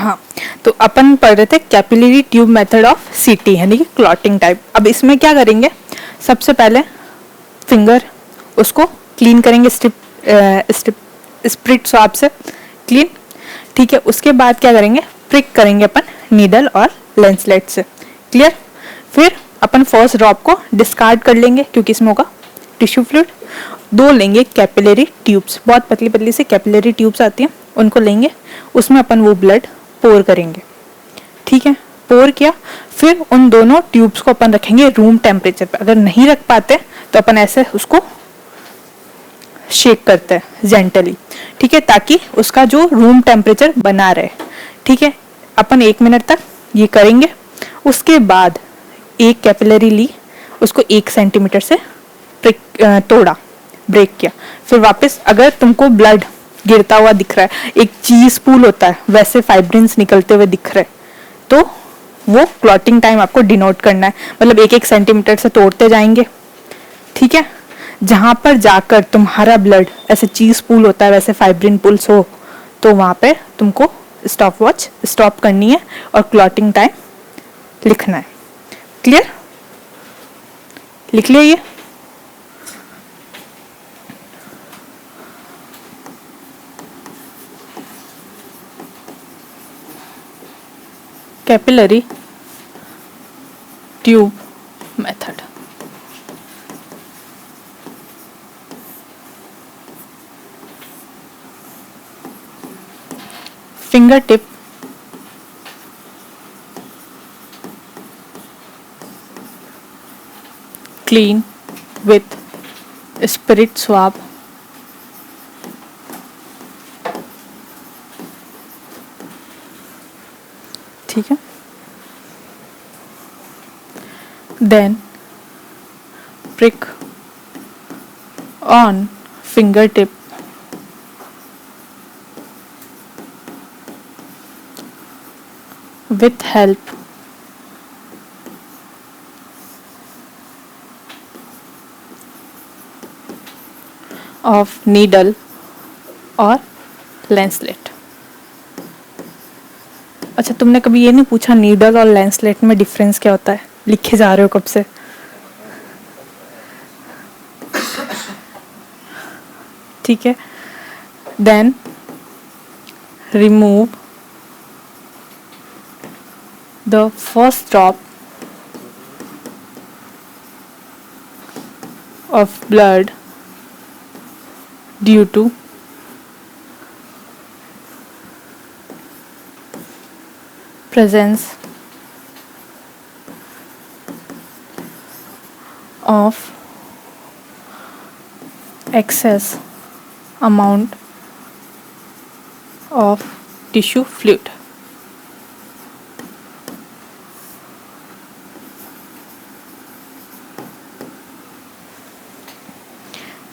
हाँ, तो अपन पढ़ रहे थे कैपिलरी ट्यूब मेथड ऑफ सीटी यानी कि क्लॉटिंग टाइप। अब इसमें क्या करेंगे, सबसे पहले फिंगर उसको क्लीन करेंगे स्प्रिट स्वाब से क्लीन। ठीक है, उसके बाद क्या करेंगे, प्रिक करेंगे अपन नीडल और लेंसलेट से। क्लियर। फिर अपन फर्स्ट ड्रॉप को डिस्कार्ड कर लेंगे क्योंकि इसमें होगा टिश्यू फ्लूइड। दो लेंगे कैपिलरी ट्यूब्स, बहुत पतली पतली से कैपिलरी ट्यूब्स आती हैं, उनको लेंगे, उसमें अपन वो ब्लड पोर करेंगे। ठीक है, पोर किया, फिर उन दोनों ट्यूब्स को अपन रखेंगे रूम टेम्परेचर पे। अगर नहीं रख पाते तो अपन ऐसे उसको शेक करते हैं जेंटली। ठीक है, ताकि उसका जो रूम टेम्परेचर बना रहे। ठीक है, अपन 1 मिनट तक ये करेंगे। उसके बाद एक कैपिलरी ली, उसको 1 सेंटीमीटर से तोड़ा, ब्रेक किया। फिर वापस अगर तुमको ब्लड गिरता हुआ दिख रहा है, एक चीज पूल होता है वैसे फाइब्रिन्स निकलते हुए दिख रहे, तो वो क्लॉटिंग टाइम आपको डिनोट करना है। मतलब 1-1 सेंटीमीटर से तोड़ते जाएंगे। ठीक है, जहां पर जाकर तुम्हारा ब्लड ऐसे चीज पूल होता है वैसे फाइब्रिन पुल्स हो, तो वहां पे तुमको स्टॉप वॉच स्टॉप करनी है और क्लॉटिंग टाइम लिखना है। क्लियर, लिख लिया ये। Capillary tube method. fingertip clean with spirit swab ठीक है, then prick on fingertip with help of needle और लेंसलेट। अच्छा, तुमने कभी ये नहीं पूछा नीडल और लेंसलेट में डिफरेंस क्या होता है? लिखे जा रहे हो कब से? ठीक है, then remove the first drop of blood due to presence of excess amount of tissue fluid।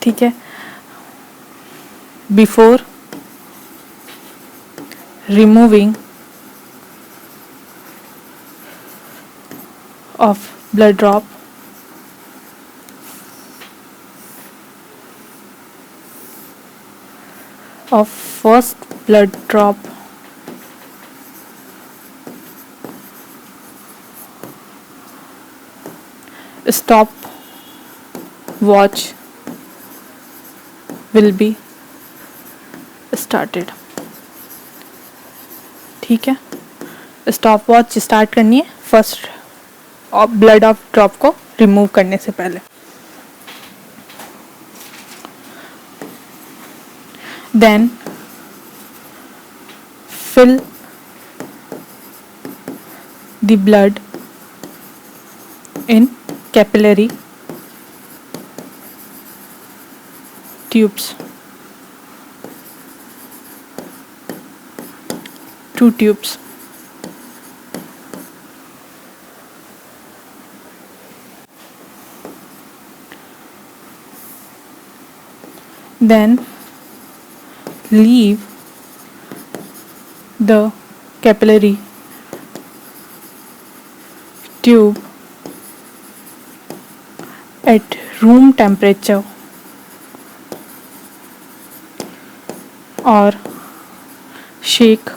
ठीक है, before removing of blood drop of first blood drop stop watch will be started। ठीक है, स्टॉप वॉच स्टार्ट करनी है first blood of drop को remove करने से पहले। Then fill the blood in capillary tubes, 2 tubes। Then leave the capillary tube at room temperature और shake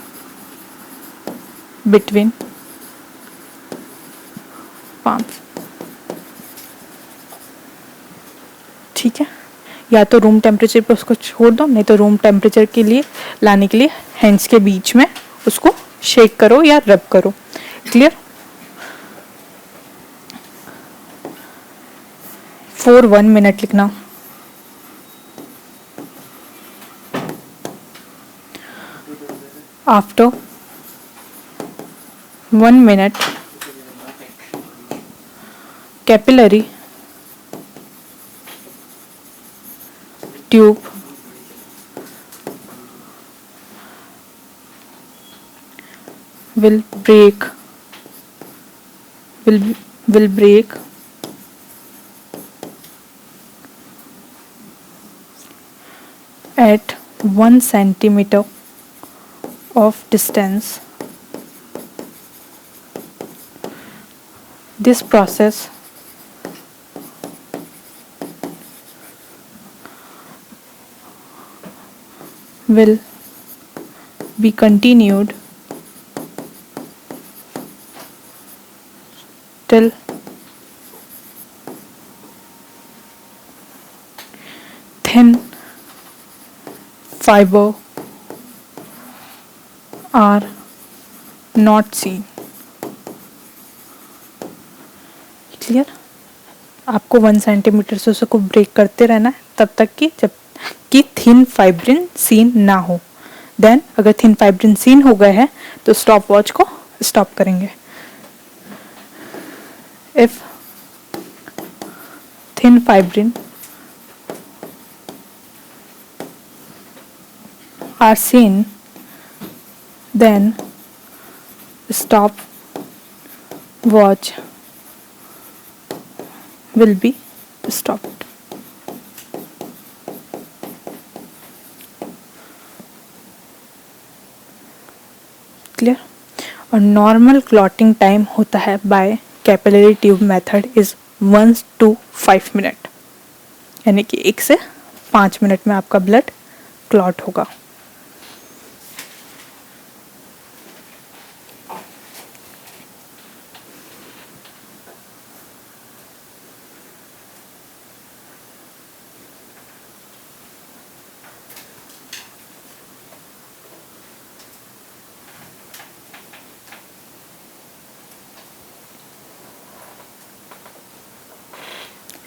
between palms। ठीक है, या तो रूम टेम्परेचर पे उसको छोड़ दो, नहीं तो रूम टेम्परेचर के लिए लाने के लिए हैंड्स के बीच में उसको शेक करो या रब करो। क्लियर। फॉर 1 मिनट लिखना। After 1 minute capillary tube will break will break at 1 centimeter of distance। This process will be continued till thin fiber are not seen। Clear. आपको 1 सेंटीमीटर से उसको ब्रेक करते रहना है तब तक कि जब कि थिन फाइब्रिन सीन ना हो। देन अगर थिन फाइब्रिन सीन हो गए हैं तो स्टॉप वॉच को स्टॉप करेंगे। If thin fibrin are seen, then stop watch will be stopped। क्लियर। और नॉर्मल क्लॉटिंग टाइम होता है by capillary tube method is 1 to 5 minute, यानी कि 1 से 5 मिनट में आपका ब्लड क्लॉट होगा।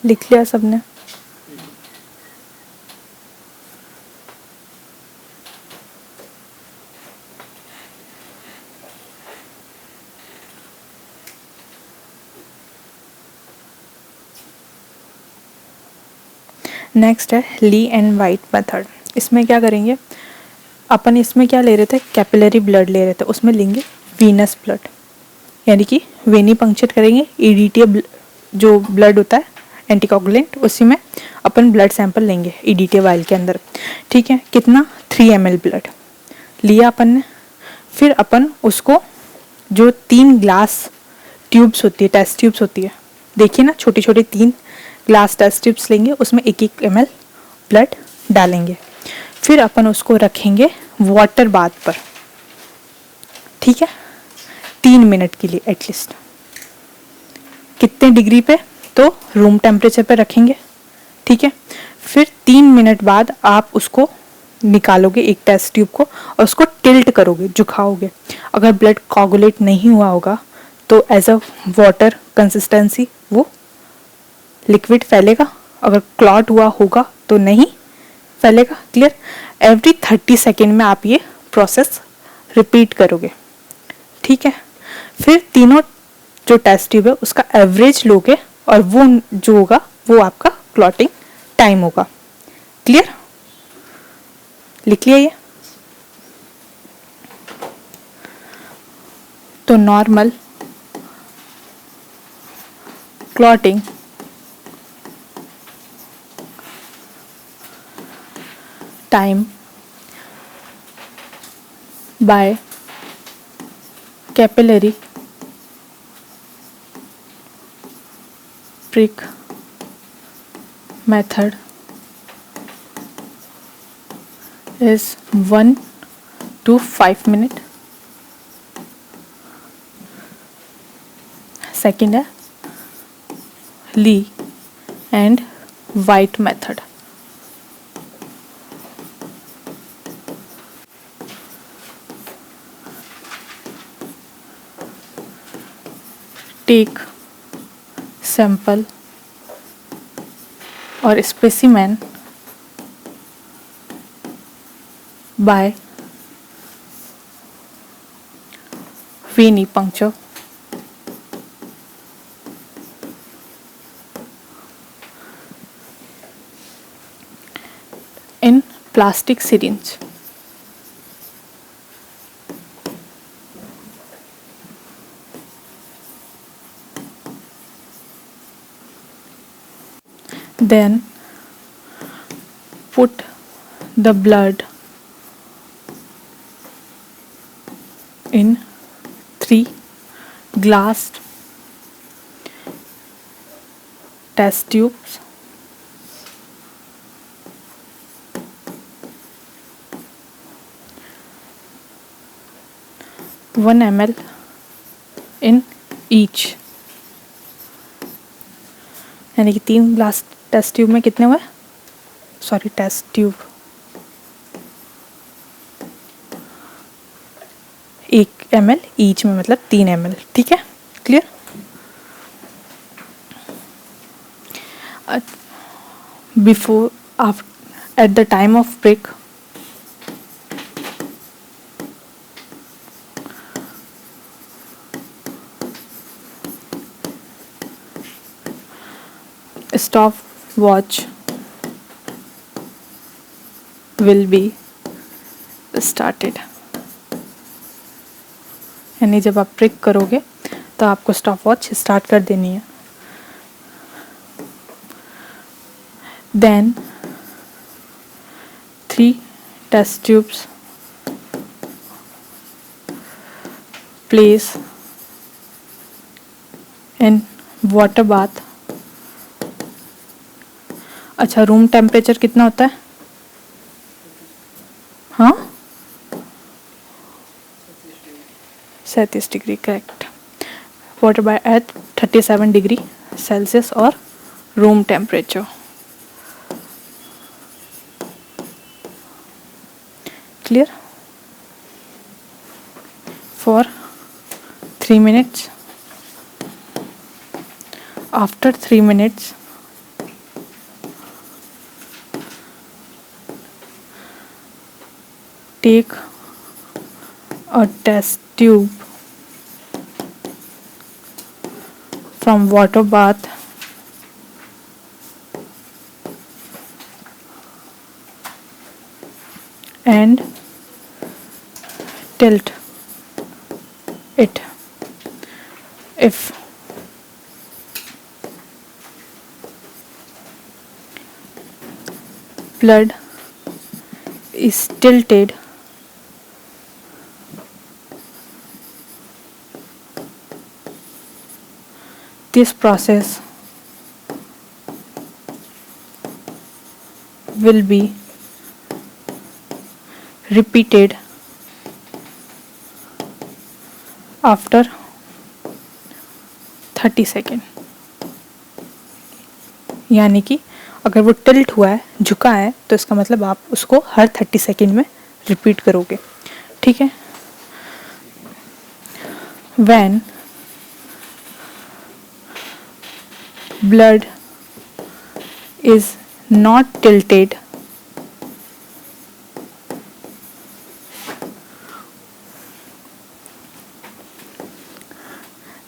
लिख लिया सबने। नेक्स्ट है ली एंड वाइट मेथड। इसमें क्या करेंगे अपन, इसमें क्या ले रहे थे, कैपिलरी ब्लड ले रहे थे, उसमें लेंगे वीनस ब्लड, यानी कि वेनी पंक्चर करेंगे। ईडीटी जो ब्लड होता है एंटीकोगुलेंट, उसी में अपन ब्लड सैंपल लेंगे ईडीटी वाइल के अंदर। ठीक है, कितना 3 ml ब्लड लिया अपन ने। फिर अपन उसको जो 3 ग्लास ट्यूब्स होती है, टेस्ट ट्यूब्स होती है, देखिए ना छोटी छोटी 3 ग्लास टेस्ट ट्यूब्स लेंगे, उसमें 1-1 ml ब्लड डालेंगे। फिर अपन उसको रखेंगे वाटर बाथ पर। ठीक है, 3 मिनट के लिए एटलीस्ट। कितने डिग्री पे, तो रूम टेम्परेचर पे रखेंगे। ठीक है, फिर 3 मिनट बाद आप उसको निकालोगे एक टेस्ट ट्यूब को और उसको टिल्ट करोगे, झुकाओगे। अगर ब्लड कोगुलेट नहीं हुआ होगा तो एज अ वाटर कंसिस्टेंसी वो लिक्विड फैलेगा, अगर क्लॉट हुआ होगा तो नहीं फैलेगा। क्लियर। एवरी 30 सेकेंड में आप ये प्रोसेस रिपीट करोगे। ठीक है, फिर तीनों जो टेस्ट ट्यूब है उसका एवरेज लोगे और वो जो होगा वो आपका क्लॉटिंग टाइम होगा। क्लियर, लिख लिया ये। तो normal clotting time by capillary prick method is 1 to 5 minutes। Second है Lee and white method. Take sample और specimen by venipuncture in plastic syringe. Then put the blood in 3 glass test tubes. One ml in each, यानी कि 3 glass test tube में कितने हुए, sorry test tube 1 ml each में, मतलब 3 ml। ठीक है, क्लियर। Before at the time of break stopwatch will be started, यानी जब आप ब्रेक करोगे तो आपको स्टॉप वॉच स्टार्ट कर देनी है। Then 3 test tubes place in water bath. अच्छा, रूम टेम्परेचर कितना होता है? हाँ, 37 degree, correct. Water by at 37 degree Celsius और room temperature. Clear? For 3 minutes. After 3 minutes, take a test tube from water bath and tilt it. If blood is tilted, this process will be repeated after 30 second. यानी कि अगर वो tilt हुआ है, झुका है, तो इसका मतलब आप उसको हर 30 सेकेंड में रिपीट करोगे। ठीक है। When blood is not tilted,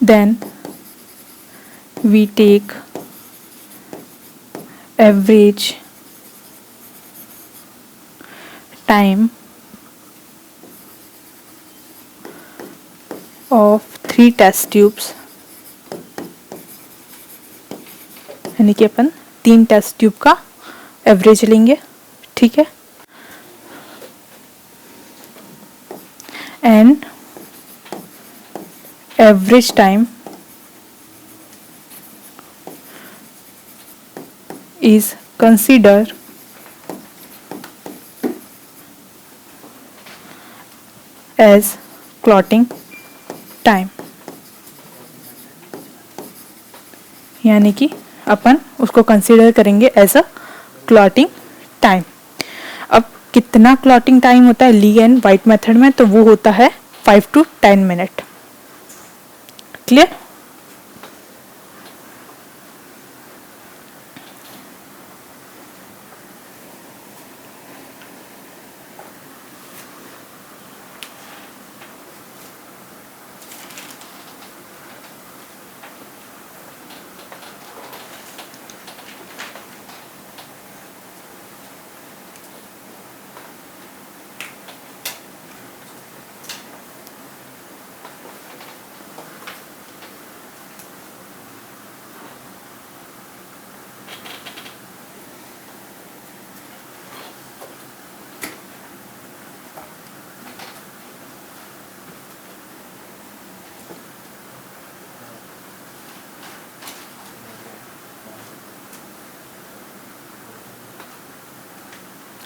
then we take average time of 3 test tubes, यानी कि अपन 3 टेस्ट ट्यूब का एवरेज लेंगे। ठीक है। And average time is considered as clotting time। यानी कि अपन उसको कंसीडर करेंगे एज अ क्लॉटिंग टाइम। अब कितना क्लॉटिंग टाइम होता है ली एंड वाइट मेथड में, तो वो होता है 5 to 10 मिनट। क्लियर?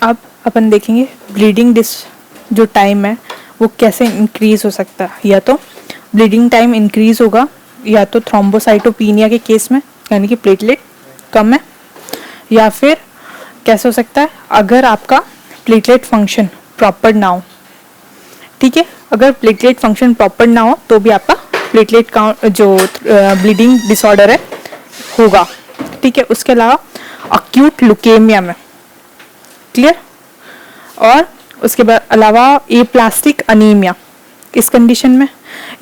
अब अपन देखेंगे ब्लीडिंग डिस जो टाइम है वो कैसे इंक्रीज हो सकता है। या तो ब्लीडिंग टाइम इंक्रीज होगा या तो थ्रोम्बोसाइटोपिनिया के केस में, यानी कि प्लेटलेट कम है, या फिर कैसे हो सकता है अगर आपका प्लेटलेट फंक्शन प्रॉपर ना हो। ठीक है, अगर प्लेटलेट फंक्शन प्रॉपर ना हो तो भी आपका प्लेटलेट काउंट जो ब्लीडिंग डिसऑर्डर है होगा। ठीक है, उसके अलावा अक्यूट लुकेमिया में। क्लियर? और उसके बाद अलावा ए प्लास्टिक अनीमिया इस कंडीशन में,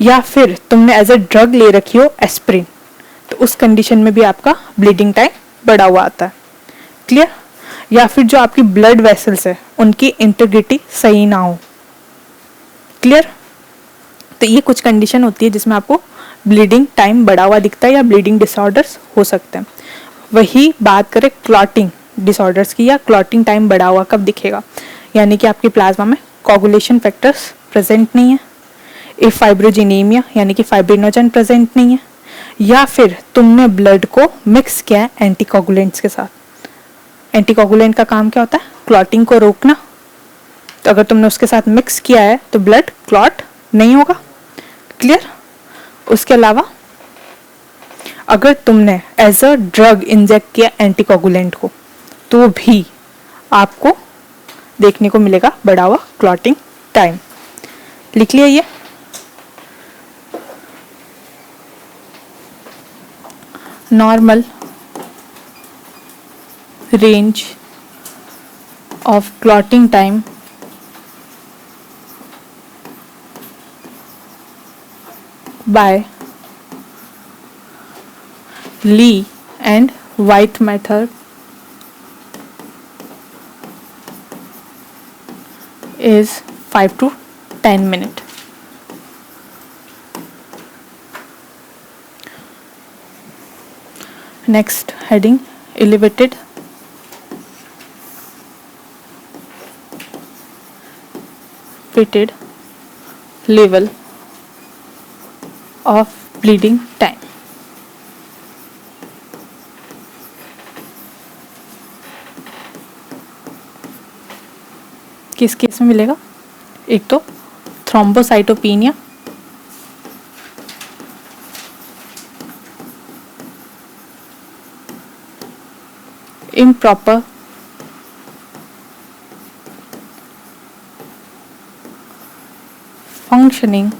या फिर तुमने एज ए ड्रग ले रखी हो एस्प्रिन, तो उस कंडीशन में भी आपका ब्लीडिंग टाइम बढ़ा हुआ आता है। क्लियर? या फिर जो आपकी ब्लड वेसल्स है उनकी इंटीग्रिटी सही ना हो। क्लियर? तो ये कुछ कंडीशन होती है जिसमें आपको ब्लीडिंग टाइम बढ़ा हुआ दिखता है या ब्लीडिंग डिसऑर्डर्स हो सकते हैं। वही बात करें क्लॉटिंग डिसऑर्डर्स की, या क्लॉटिंग टाइम बढ़ा हुआ कब दिखेगा, यानी कि आपकी प्लाज्मा में कोगुलेशन फैक्टर्स प्रेजेंट नहीं है, ए फाइब्रोजिनेमिया यानी कि फाइब्रिनोजन प्रेजेंट नहीं है, या फिर तुमने ब्लड को मिक्स किया है एंटीकोगुलेंट्स के साथ। एंटीकोगुलेंट का काम क्या होता है? क्लॉटिंग को रोकना। तो अगर तुमने उसके साथ मिक्स किया है तो ब्लड क्लॉट नहीं होगा। क्लियर? उसके अलावा अगर तुमने एज अ ड्रग इंजेक्ट किया एंटीकोगुलेंट को तो भी आपको देखने को मिलेगा बढ़ा हुआ क्लॉटिंग टाइम। लिख लिया ये। Normal range of clotting time by Lee and White method is 5 to 10 minutes. Next heading, elevated repeated level of bleeding time. किस केस में मिलेगा? एक तो thrombocytopenia, improper functioning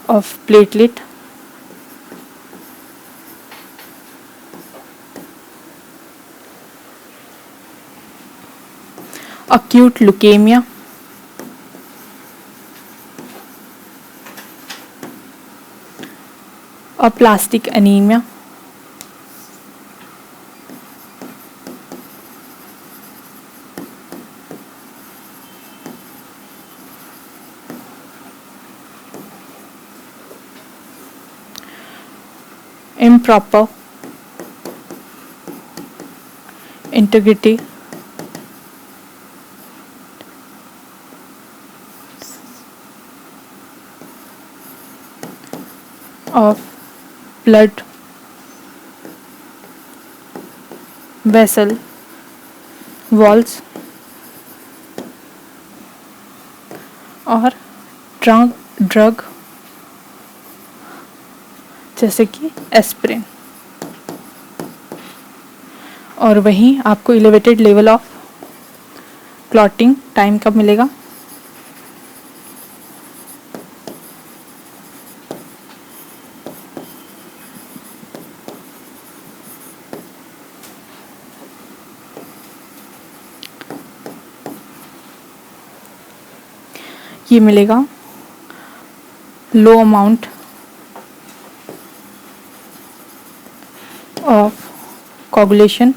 of platelet, acute leukemia, aplastic anemia, improper integrity of blood vessel walls और drug जैसे कि aspirin. और वहीं आपको elevated level of clotting time कब मिलेगा? ये मिलेगा low amount of coagulation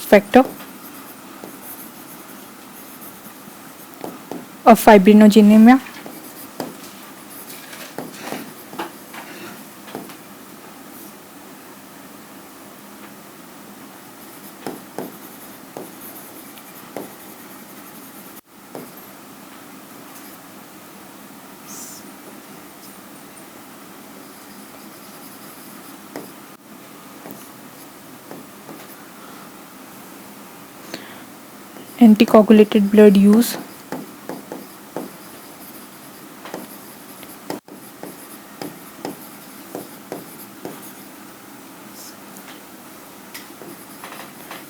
factor of fibrinogenemia anticoagulated blood use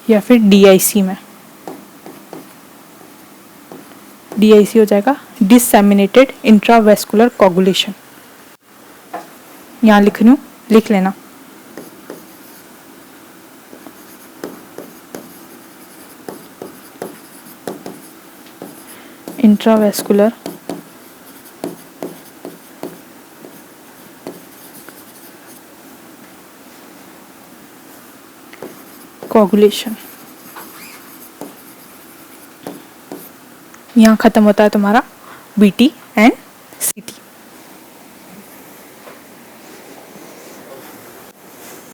या फिर DIC में, DIC हो जाएगा डिससेमिनेटेड इंट्रावेस्कुलर कोगुलेशन। यहाँ लिख रही हूँ, लिख लेना। Intravascular coagulation. यहाँ खत्म होता है तुम्हारा BT एंड CT।